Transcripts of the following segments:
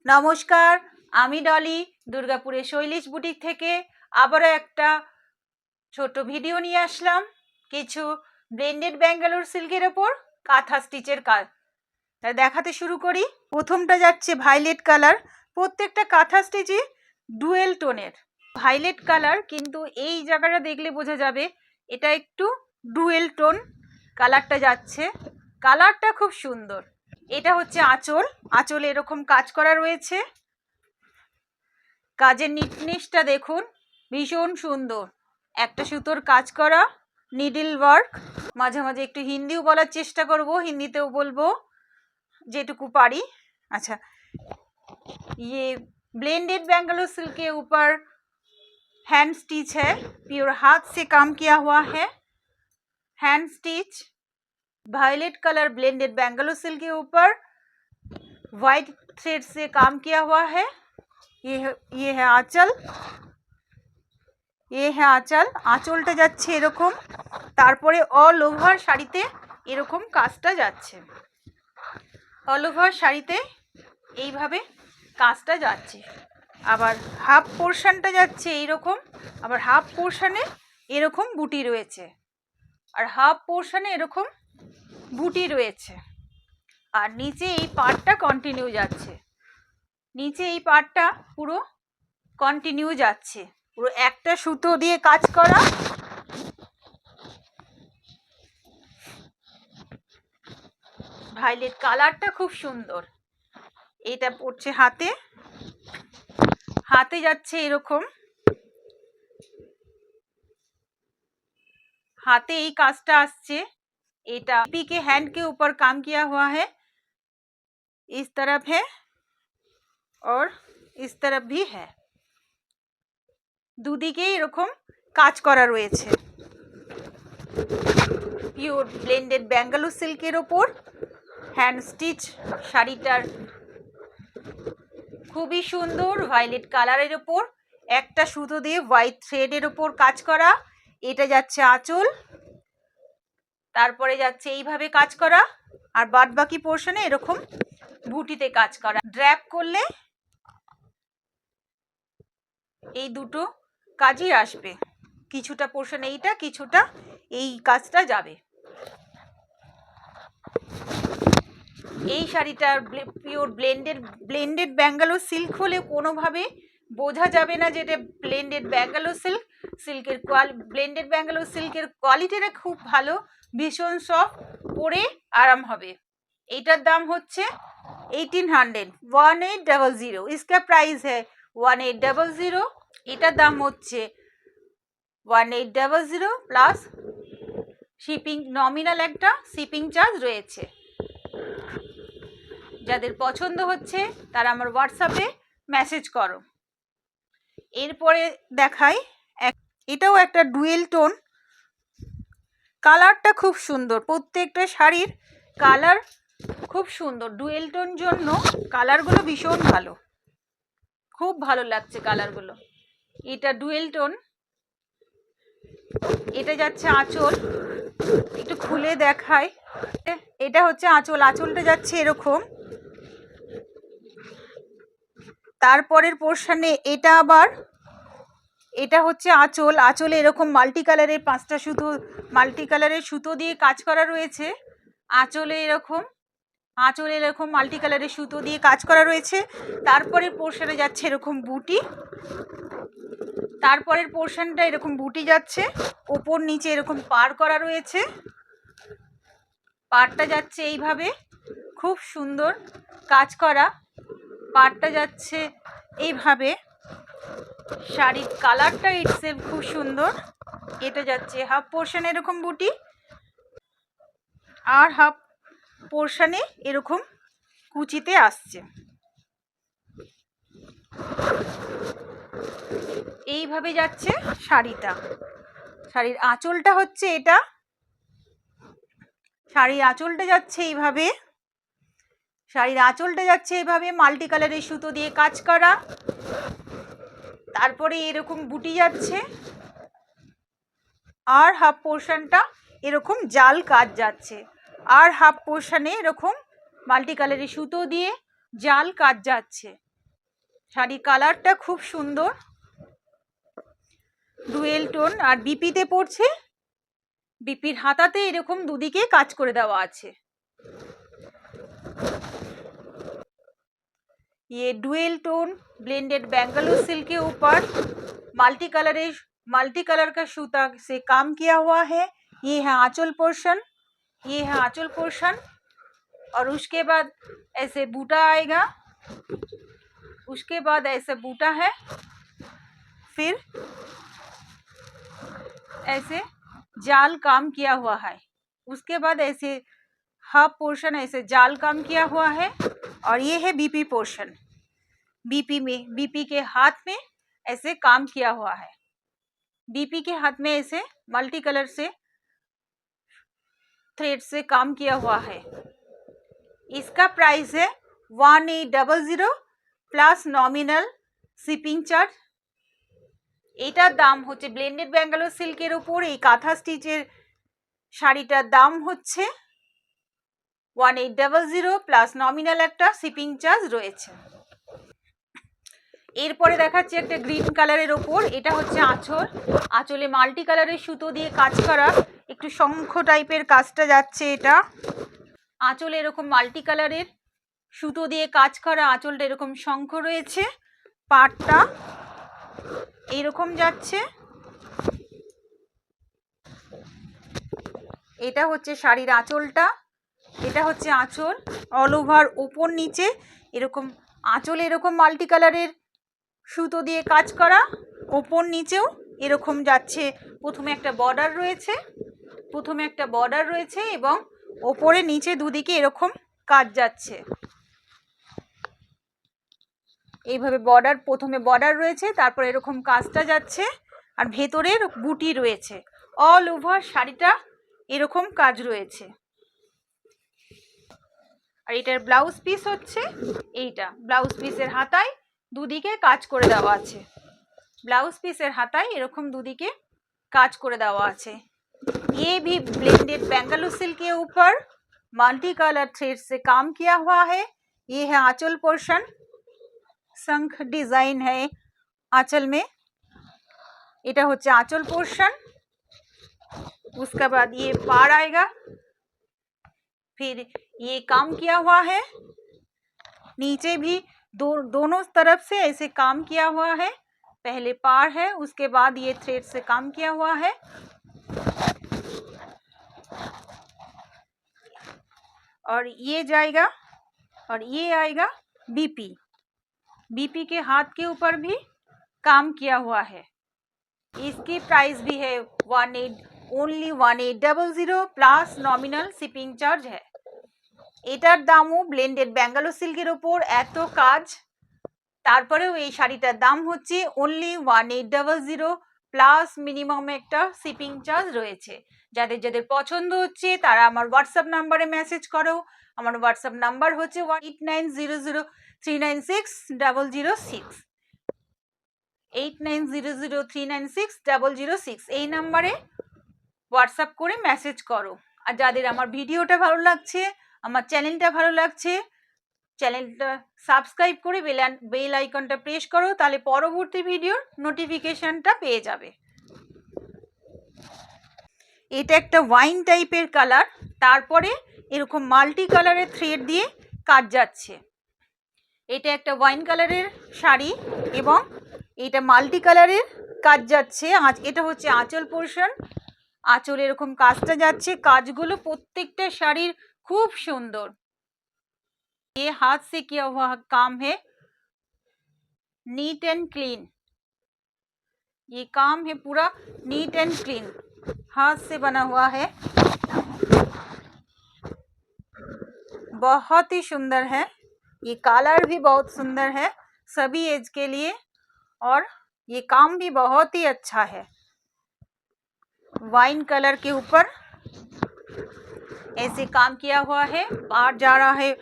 নমস্কার, আমি ডলি দুর্গাপুরের শৈলিশ বুটিক থেকে আবারও একটা ছোট ভিডিও নিয়ে আসলাম। কিছু ব্লেন্ডেড ব্যাঙ্গালোর সিল্কের ওপর কাঁথা স্টিচের কাজ দেখাতে শুরু করি। প্রথমটা যাচ্ছে ভাইলেট কালার। প্রত্যেকটা কাঁথা স্টিচই ডুয়েল টোনের ভাইলেট কালার, কিন্তু এই জায়গাটা দেখলে বোঝা যাবে এটা একটু ডুয়েল টোন কালারটা যাচ্ছে। কালারটা খুব সুন্দর। এটা হচ্ছে আঁচল। আঁচলে এরকম কাজ করা রয়েছে। কাজের নিটনেসটা দেখুন, ভীষণ সুন্দর। একটা সুতোর কাজ করা, নিডল ওয়ার্ক। মাঝে মাঝে একটু হিন্দিও বলার চেষ্টা করব, হিন্দিতেও বলবো যেটুকু পারি। अच्छा, ये ब्लेंडेड बेंगलोर सिल्क के ऊपर हैंड स्टिच है, प्योर हाथ से काम किया हुआ है। Hand stitch violet colour blended Bangalore silk के ऊपर वाइट थ्रेड से काम किया हुआ है। ये है आंचल। ये है आंचल। आंचलটা যাচ্ছে এরকম, তারপরে অল ওভার শাড়িতে এরকম কাজটা যাচ্ছে। অল ওভার শাড়িতে এইভাবে কাজটা যাচ্ছে। আবার হাফ পোর্শনটা যাচ্ছে এইরকম, আবার হাফ পোর্শনে এরকম বুটি রয়েছে, আর হাফ পোর্শনে এরকম বুটি রয়েছে। আর নিচে এই পার্টটা কন্টিনিউ যাচ্ছে। নিচে এই পার্টটা পুরো কন্টিনিউ যাচ্ছে, পুরো একটা সুতো দিয়ে কাজ করা। ভাইলেট কালারটা খুব সুন্দর। এটা পড়ছে হাতে। হাতে যাচ্ছে এরকম, हाथे এই কাজটা আসছে। এটা पी के हैंड के ऊपर काम किया हुआ है। इस तरफ है और इस तरफ भी है। দুদিকে এরকম কাজ করা রয়েছে। পিওর ব্লেন্ডেড ব্যাঙ্গালোর সিল্কের ওপর হ্যান্ড স্টিচ শাড়িটার খুবই সুন্দর। ভায়োলেট কালারের ওপর একটা সুতো দিয়ে হোয়াইট থ্রেডের ওপর কাজ করা। এটা যাচ্ছে আঁচল, তারপরে যাচ্ছে এইভাবে কাজ করা, আর বাদ বাকি পোর্শনে এরকম বুটিতে কাজ করা। ড্র্যাপ করলে এই দুটো কাজই আসবে। কিছুটা পোর্শন এইটা, কিছুটা এই কাজটা যাবে। এই শাড়িটার পিওর ব্লেন্ডেড ব্যাঙ্গালোর সিল্ক হলে কোনোভাবে বোঝা যাবে না যে এটা blended Bangalore silk. Blended Bangalore সিল্কের কোয়ালিটিটা খুব ভালো, ভীষণ সফট, পরে আরাম হবে। এইটার দাম হচ্ছে 1800, 1800। इसका प्राइस है 1800। এটার দাম হচ্ছে 1800 প্লাস শিপিং, নমিনাল একটা শিপিং চার্জ রয়েছে। যাদের পছন্দ হচ্ছে তারা আমার হোয়াটসঅ্যাপে মেসেজ করো। এরপরে দেখাই, এটাও একটা ডুয়েল টোন। কালারটা খুব সুন্দর। প্রত্যেকটা শাড়ির কালার খুব সুন্দর। ডুয়েল টোন জন্য কালারগুলো ভীষণ ভালো, খুব ভালো লাগছে কালারগুলো। এটা ডুয়েল টোন। এটা যাচ্ছে আঁচল, একটু খুলে দেখাই। এটা হচ্ছে আঁচল। আঁচলটা যাচ্ছে এরকম, তারপরের পোর্শনে এটা আবার, এটা হচ্ছে আঁচল। আঁচলে এরকম মাল্টি কালারের 5টা সুতো, মাল্টি কালারের সুতো দিয়ে কাজ করা রয়েছে। আঁচলে এরকম মাল্টি কালারের সুতো দিয়ে কাজ করা রয়েছে। তারপরের পোর্শনে যাচ্ছে এরকম বুটি, তারপরের পোর্শনটা এরকম বুটি যাচ্ছে, ওপর নিচে এরকম পার করা রয়েছে। পাড়টা যাচ্ছে এইভাবে, খুব সুন্দর কাজ করা। পাড়টা যাচ্ছে এইভাবে। শাড়ির কালারটা ইটসেলফ খুব সুন্দর। এটা যাচ্ছে হাফ পোর্শন এরকম বুটি, আর হাফ পোর্শনে এরকম কুচিতে আসছে। এইভাবে যাচ্ছে শাড়িটা। শাড়ির আঁচলটা হচ্ছে এটা। শাড়ির আঁচলটা যাচ্ছে এইভাবে। শাড়ির আঁচলটা যাচ্ছে এইভাবে মাল্টি কালারের সুতো দিয়ে কাজ করা। তারপরে এরকম বুটি যাচ্ছে, আর হাফ পোর্শনটা এরকম জাল কাজ যাচ্ছে, আর হাফ পোর্শনে এরকম মাল্টি কালারের সুতো দিয়ে জাল কাজ যাচ্ছে। শাড়ির কালারটা খুব সুন্দর, ডুয়েল টোন। আর বিপিতে পড়ছে, বিপির হাতাতে এরকম দুদিকে কাজ করে দেওয়া আছে। ये dual tone blended Bengaluru silk के ऊपर मल्टी कलर का सूता से काम किया हुआ है। ये है आंचल पोर्शन, ये है आंचल पोर्शन। और उसके बाद ऐसे बूटा आएगा, उसके बाद ऐसे बूटा है, फिर ऐसे जाल काम किया हुआ है। उसके बाद ऐसे हाफ पोर्शन ऐसे जाल काम किया हुआ है। और ये है बीपी पोर्शन, बीपी के हाथ में ऐसे काम किया हुआ है। बीपी के हाथ में ऐसे मल्टी कलर से थ्रेड से काम किया हुआ है। इसका प्राइस है 1800 प्लस नॉमिनल शिपिंग चार्ज। এটার দাম হচ্ছে ব্লেন্ডেড ব্যাঙ্গালোর সিল্কের উপর এই কাঁথা স্টিচের শাড়িটার দাম হচ্ছে 1800 প্লাস নমিনাল একটা শিপিং চার্জ রয়েছে। এরপরে দেখাচ্ছি একটা গ্রিন কালারের ওপর, এটা হচ্ছে আঁচল। আঁচলে মাল্টি কালারের সুতো দিয়ে কাজ করা, একটু শঙ্খ টাইপের কাজটা যাচ্ছে। এটা আঁচলে এরকম মাল্টি কালারের সুতো দিয়ে কাজ করা, আঁচলটা এরকম শঙ্খ রয়েছে, পাটটা এইরকম যাচ্ছে। এটা হচ্ছে শাড়ির আঁচলটা, এটা হচ্ছে আঁচল। অল ওভার ওপর নিচে এরকম আঁচলে এরকম মাল্টি কালারের সুতো দিয়ে কাজ করা, ওপর নিচেও এরকম যাচ্ছে। প্রথমে একটা বর্ডার রয়েছে এবং ওপরে নিচে দুদিকে এরকম কাজ যাচ্ছে। এইভাবে প্রথমে বর্ডার রয়েছে, তারপর এরকম কাজটা যাচ্ছে, আর ভেতরের বুটি রয়েছে। অল ওভার শাড়িটা এরকম কাজ রয়েছে। আর এটার ব্লাউজ পিস হচ্ছে এইটা। ব্লাউজ পিসের হাতায় দুদিকে কাজ করে দেওয়া আছে, ব্লাউজ পিসের হাতায় এরকম দুদিকে কাজ করে দেওয়া আছে। ये भी ब्लेंडेड बेंगलुरु सिल्क के ऊपर मल्टी कलर थ्रेड से काम किया हुआ है। ये है आंचल पोर्शन, शंख डिजाइन है आंचल में, এটা হচ্ছে आंचल पोर्शन। उसके बाद ये पार आएगा, फिर ये काम किया हुआ है। नीचे भी दोनों तरफ से ऐसे काम किया हुआ है। पहले पार है, उसके बाद ये थ्रेड से काम किया हुआ है। और ये जाएगा और ये आएगा बीपी के हाथ के ऊपर भी काम किया हुआ है। इसकी प्राइस भी है only 1800 plus nominal shipping charge है। এটার দামও ব্লেন্ডেড ব্যাঙ্গালোর সিল্কের ওপর এত কাজ, তারপরেও এই শাড়িটার দাম হচ্ছে অনলি 1800 প্লাস মিনিমাম একটা শিপিং চার্জ রয়েছে। যাদের যাদের পছন্দ হচ্ছে তারা আমার হোয়াটসঅ্যাপ নাম্বারে মেসেজ করো। আমার হোয়াটসঅ্যাপ নাম্বার হচ্ছে 8900396006 8900396006। এই নাম্বারে হোয়াটসঅ্যাপ করে মেসেজ করো। আর যাদের আমার ভিডিওটা ভালো লাগছে, আমার চ্যানেলটা ভালো লাগছে, চ্যানেলটা সাবস্ক্রাইব করে বেল আইকনটা প্রেস করো, তাহলে পরবর্তী ভিডিওর নোটিফিকেশনটা পেয়ে যাবে। এটা একটা ওয়াইন টাইপের কালার, তারপরে এরকম মাল্টি কালারের থ্রেড দিয়ে কাজ যাচ্ছে। এটা একটা ওয়াইন কালারের শাড়ি এবং এটা মাল্টি কালারের কাজ যাচ্ছে। এটা হচ্ছে আঁচল পোর্শন, আঁচল এরকম কাজটা যাচ্ছে। কাজগুলো প্রত্যেকটা শাড়ির खूब सुंदर। ये हाथ से किया हुआ काम है, नीट एंड क्लीन। ये काम है पूरा नीट एंड क्लीन, हाथ से बना हुआ है। बहुत ही सुंदर है। ये कलर भी बहुत सुंदर है सभी एज के लिए, और ये काम भी बहुत ही अच्छा है। वाइन कलर के ऊपर ऐसे काम किया हुआ है, पार जा रहा है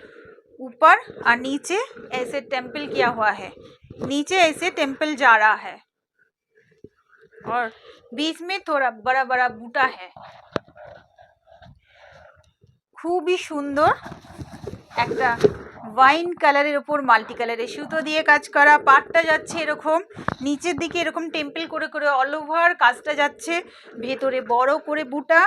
ऊपर, और नीचे ऐसे टेम्पल किया हुआ है, नीचे ऐसे टेम्पल जा रहा है, और बीच में थोड़ा बड़ा बड़ा बूटा है। खूब ही सुंदर একটা ওয়াইন কালারের ওপর মাল্টি কালারের সুতো দিয়ে কাজ করা। পাটটা যাচ্ছে এরকম নিচের দিকে এরকম টেম্পল করে করে অল ওভার কাজটা যাচ্ছে। ভেতরে বড় করে বুটা,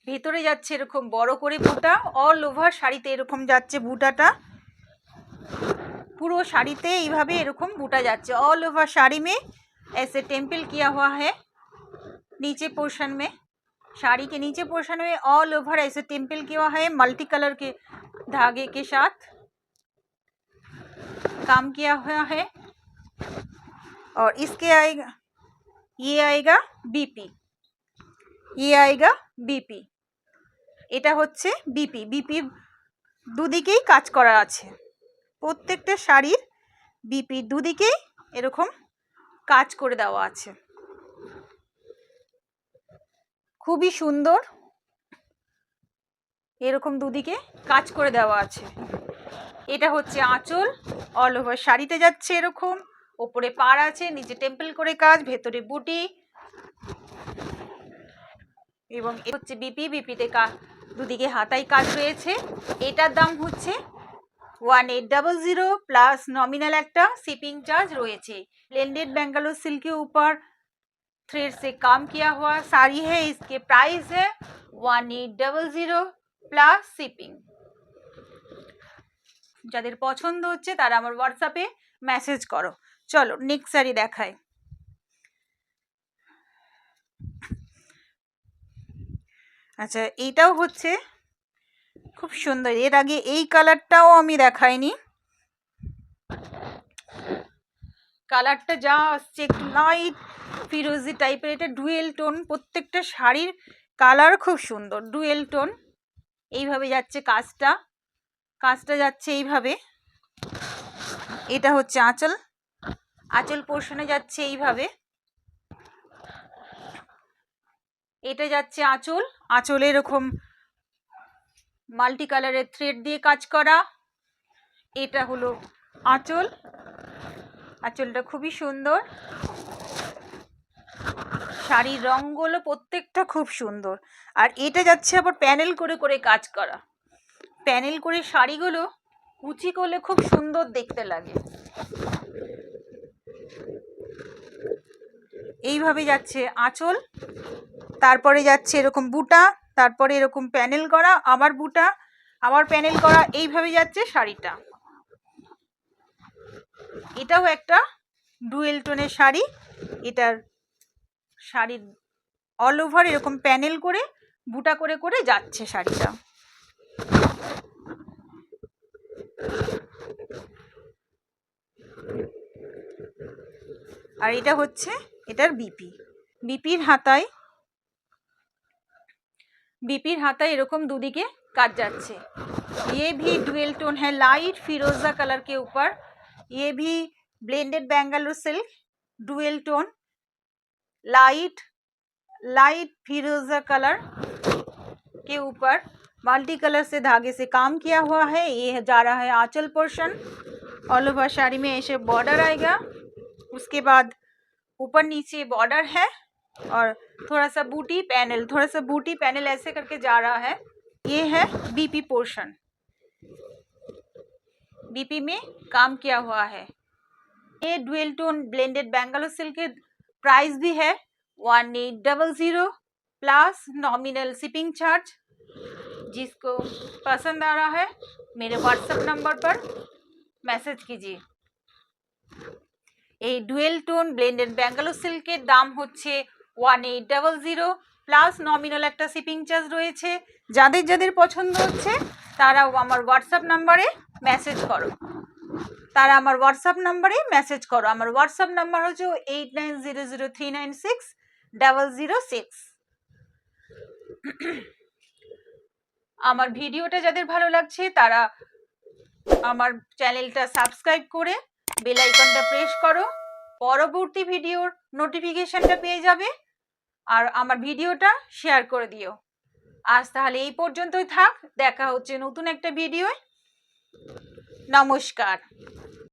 ভেতরে যাচ্ছে এরকম বড় করে বুটা। অল ওভার শাড়িতে এরকম যাচ্ছে বুটাটা, পুরো শাড়িতে এইভাবে এরকম বুটা যাচ্ছে। ऑल ओवर साड़ी में ऐसे टेम्पल किया हुआ है। नीचे पोर्शन में, साड़ी के नीचे पोर्शन में ऑल ओवर ऐसे टेम्पल किया हुआ है। मल्टी कलर के धागे के साथ काम किया हुआ है। और इसके आएगा, ये आएगा बीपी, ये आएगा बीपी। এটা হচ্ছে বিপি। বিপি দুদিকেই কাজ করা আছে, প্রত্যেকটা শাড়ির বিপি দুদিকেই এরকম কাজ করে দেওয়া আছে। খুবই সুন্দর, এরকম দুদিকে কাজ করে দেওয়া আছে। এটা হচ্ছে আঁচল, অল ওভার শাড়িতে যাচ্ছে এরকম, ওপরে পাড় আছে, নিচে টেম্পল করে কাজ, ভেতরে বুটি, এবং এ হচ্ছে বিপি। বিপিতে দুদিকে হাতায় কাজ রয়েছে। এটার দাম হচ্ছে 1800 प्लस नॉमिनल একটা शिपिंग चार्ज রয়েছে। ब्लेंडेड बेंगलोर सिल्क के ऊपर थ्रेड से काम किया हुआ साड़ी है। इसके प्राइस है 1800 प्लस शिपिंग। যাদের পছন্দ হচ্ছে তারা আমার হোয়াটসঅ্যাপে মেসেজ করো। চলো নেক্সট শাড়ি দেখাই। আচ্ছা, এইটাও হচ্ছে খুব সুন্দর। এর আগে এই কালারটাও আমি দেখাইনি। কালারটা যা আসছে একটু লাইট ফিরোজি টাইপের, এটা ডুয়েল টোন। প্রত্যেকটা শাড়ির কালার খুব সুন্দর, ডুয়েল টোন। এইভাবে যাচ্ছে কাজটা, কাজটা যাচ্ছে এইভাবে। এটা হচ্ছে আঁচল, আঁচল পোর্শনে যাচ্ছে এইভাবে। এটা যাচ্ছে আঁচল, আঁচলে এরকম মাল্টি কালারের থ্রেড দিয়ে কাজ করা। এটা হলো আঁচল, আঁচলটা খুবই সুন্দর। শাড়ির রঙগুলো প্রত্যেকটা খুব সুন্দর। আর এটা যাচ্ছে আবার প্যানেল করে করে কাজ করা। প্যানেল করে শাড়িগুলো কুচি করলে খুব সুন্দর দেখতে লাগে। এইভাবে যাচ্ছে আঁচল, তারপরে যাচ্ছে এরকম বুটা, তারপরে এরকম প্যানেল করা, আবার বুটা, আবার প্যানেল করা, এইভাবে যাচ্ছে শাড়িটা। এটাও একটা ডুয়েল টোনের শাড়ি। এটার শাড়ির অল ওভার এরকম প্যানেল করে বুটা করে করে যাচ্ছে শাড়িটা। আর এটা হচ্ছে এটার বিপি। বিপির হাতায়, বিপির হাতায় এরকম দুদিকে কাজ যাচ্ছে। ये भी डुअल टोन है, लाइट फिरोजा कलर के ऊपर। ये भी blended Bangalore silk dual tone, light light फिरोजा कलर के ऊपर मल्टी कलर से धागे से काम किया हुआ है। ये जा रहा है आंचल पोर्शन। ऑल ओवर साड़ी में ऐसे बॉर्डर आएगा, उसके बाद ऊपर नीचे बॉर्डर है और थोड़ा सा बूटी पैनल, थोड़ा सा बूटी पैनल ऐसे करके जा रहा है। ये है बीपी पोर्शन, बीपी में काम किया हुआ है। ये dual tone blended Bangalore silk के प्राइस भी है 1800 प्लस नॉमिनल शिपिंग चार्ज। जिसको पसंद आ रहा है मेरे व्हाट्सएप नंबर पर मैसेज कीजिए। এই ডুয়েল টোন ব্লেন্ডেড ব্যাঙ্গালোর সিল্কের দাম হচ্ছে 1800 প্লাস নমিনাল একটা শিপিং চার্জ রয়েছে। যাদের যাদের পছন্দ হচ্ছে তারাও আমার হোয়াটসঅ্যাপ নাম্বারে মেসেজ করো, তারা আমার হোয়াটসঅ্যাপ নাম্বারে মেসেজ করো। আমার হোয়াটসঅ্যাপ নাম্বার হচ্ছে 8900396006। আমার ভিডিওটা যাদের ভালো লাগছে তারা আমার চ্যানেলটা সাবস্ক্রাইব করে বেল আইকনটা প্রেস করো, পরবর্তী ভিডিওর নোটিফিকেশনটা পেয়ে যাবে। আর আমার ভিডিওটা শেয়ার করে দিও। আজ তাহলে এই পর্যন্তই থাক, দেখা হচ্ছে নতুন একটা ভিডিওয়। নমস্কার।